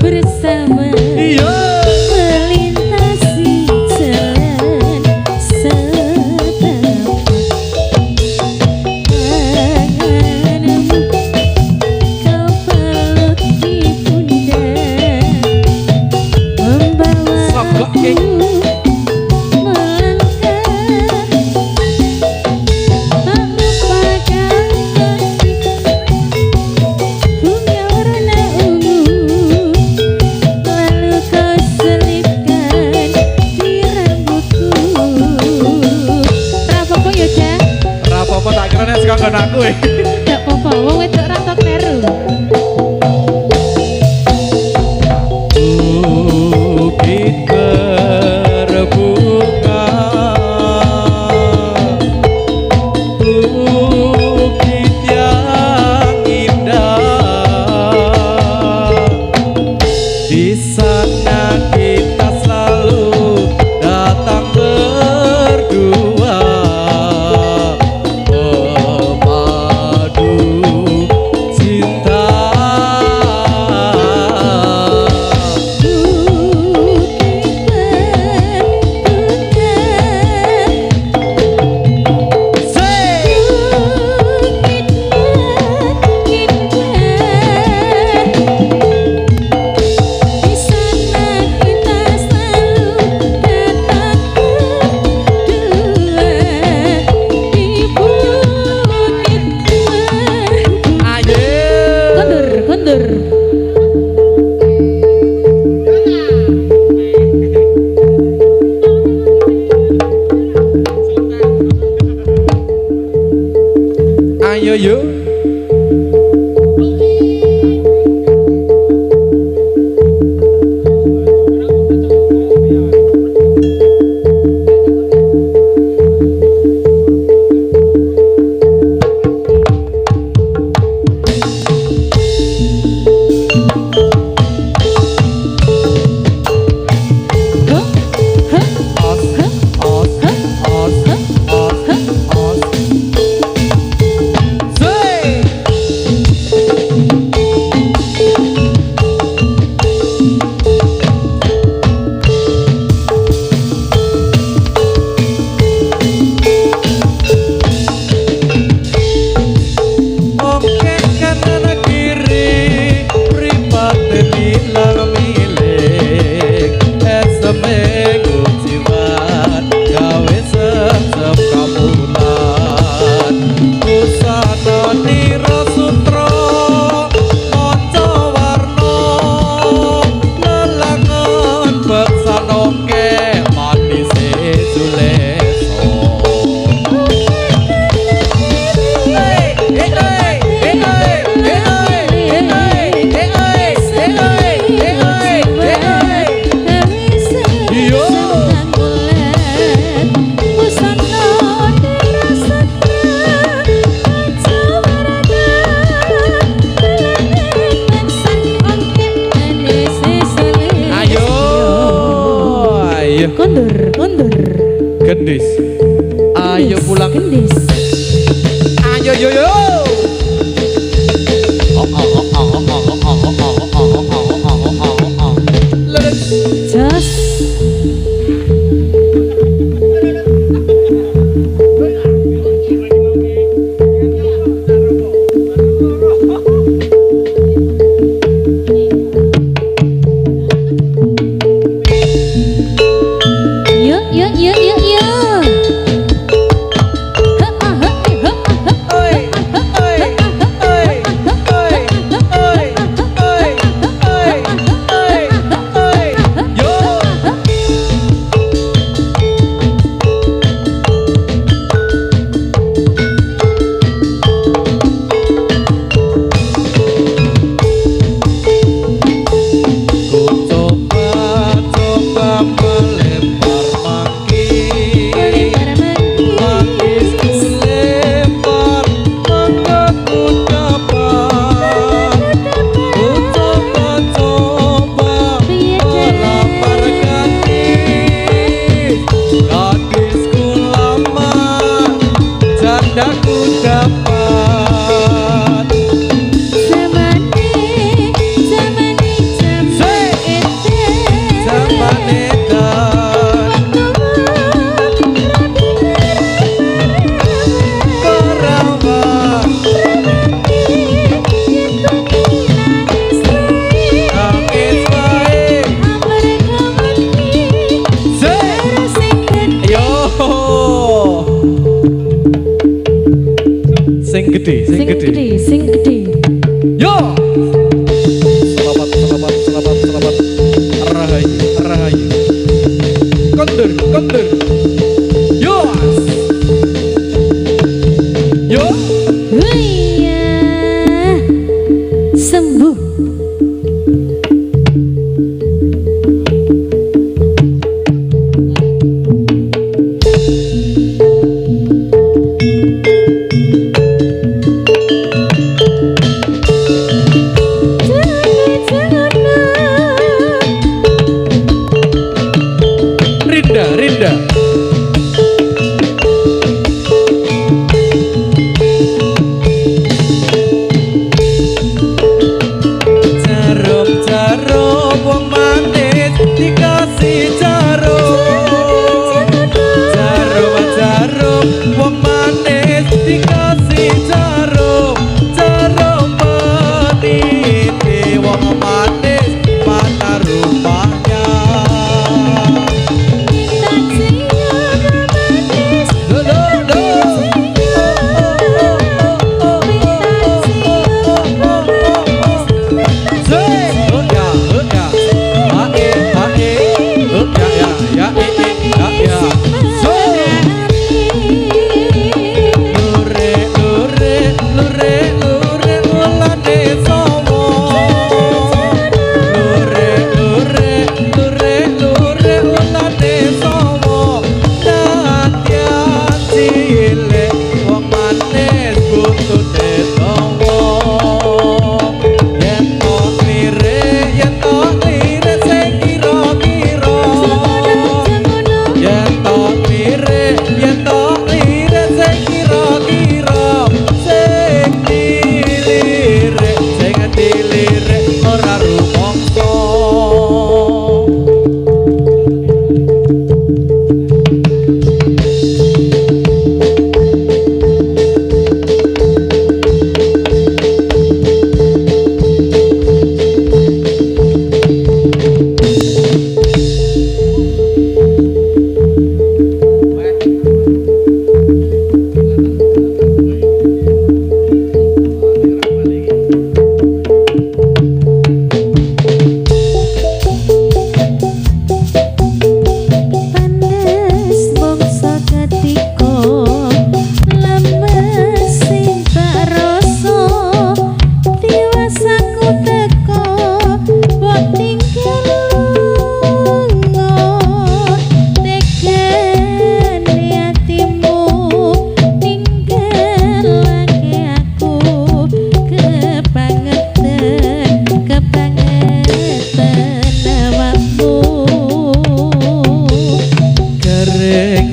Bersama Iya. melintasi jalan setapak. Tanganmu kau peluk di pundak, membawa Sogok, aku Ki. melangkah. Tak lupakan bunga warna ungu, lalu kau selipkan di rambutku. Rapopo ya, Cak? Rapopo tak kira nek sekongkon aku. Gak apa-apa, wong wedok ra tok kleru. Bukit berbunga, bukit yang indah. Di sana kita selalu datang berdua, memadu cinta. Kondur. Ayo yuk. Os, os, os, os, os. Say! sing gede. Yo. Selamat. Rahayu. Kondur. Yo. Yo. Iya, sembuh. Rinda. Jarum wong manis dikasih jarum wong manis dikasih jarum peniti wong manis mana rumahnya.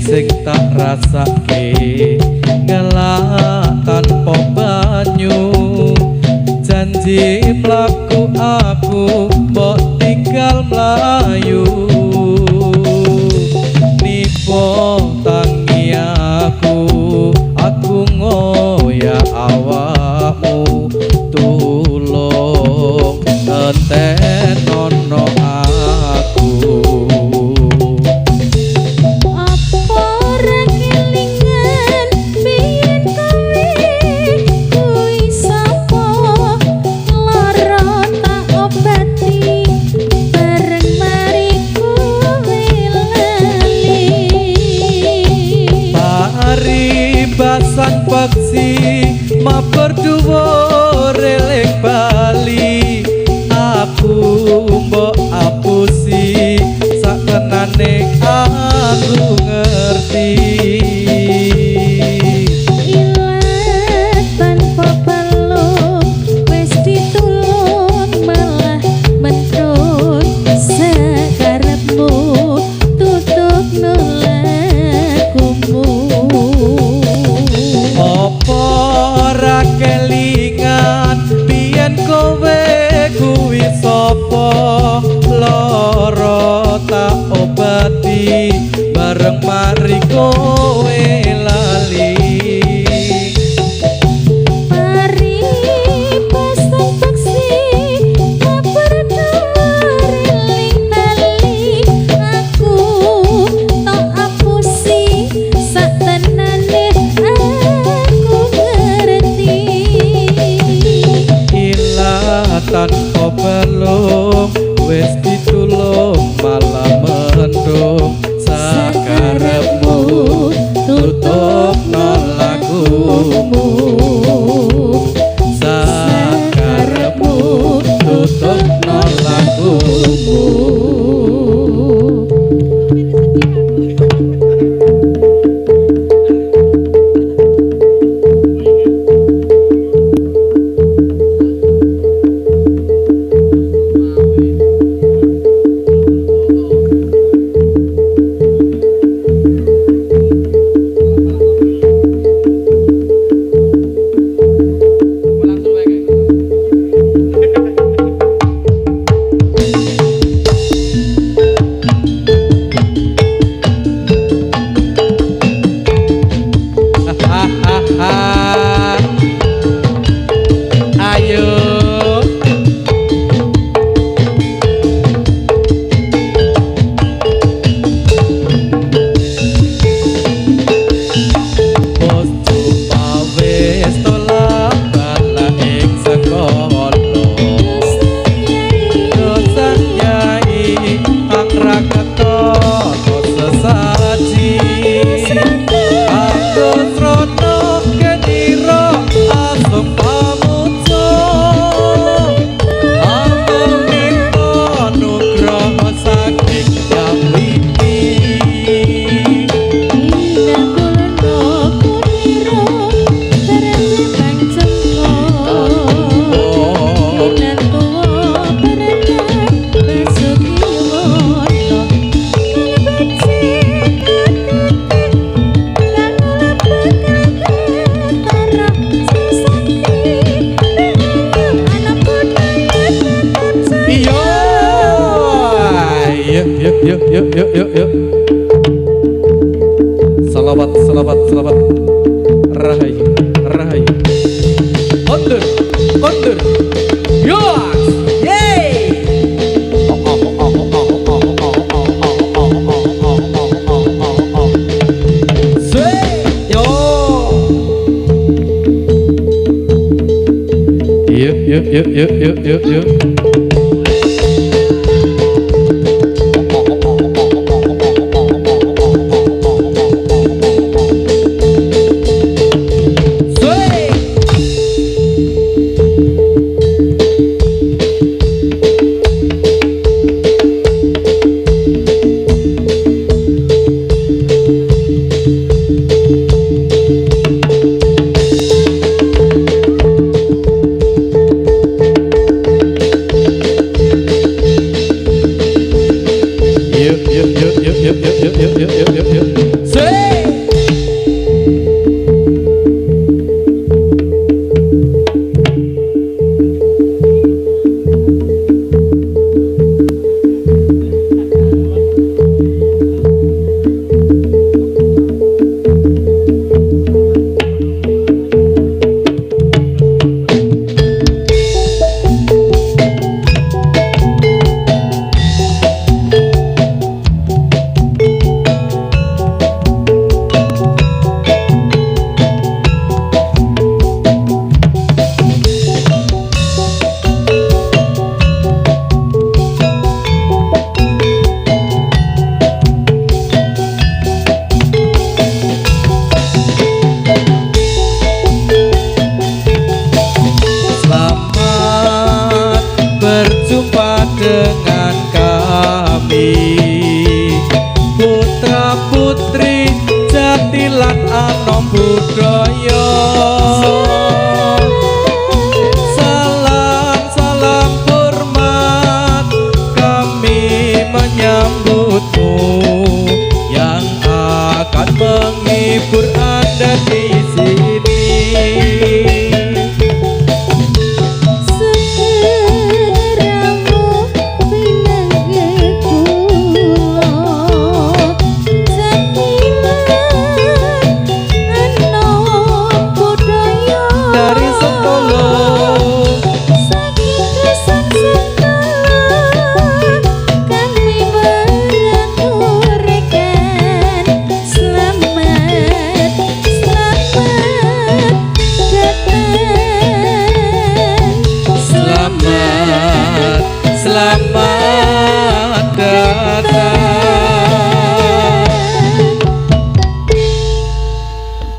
Sing tak rasake ngelak tanpa banyu janji mlaku aku mbok tinggal mlayu nipo tangi aku ngoya awakmu tulung entenono aku. Basan paksi mabar dhuwur elek bali aku mbok apusi sak tenane aku ngerti Ilat tanpa balung wis ditulung malah mentrut sakarepmu tutup nulakumu. Apa ora kelingan biyen kowe kuwi sapa lara tak obati bareng mari kowe lali Mari pasang paksi kabar eling bali aku tok apusi sak tenane aku ngerti yuk. Salawat, salawat, salawat. Rahayu, rahayu. Kondur, kondur. Yos, yeay. Sweet, yo. Yuk. Yuk. Sweet. Berjumpa dengan kami putra putri Jatilan Anom Budaya. Salam salam hormat kami menyambutmu yang akan menghibur Anda di sini. Selamat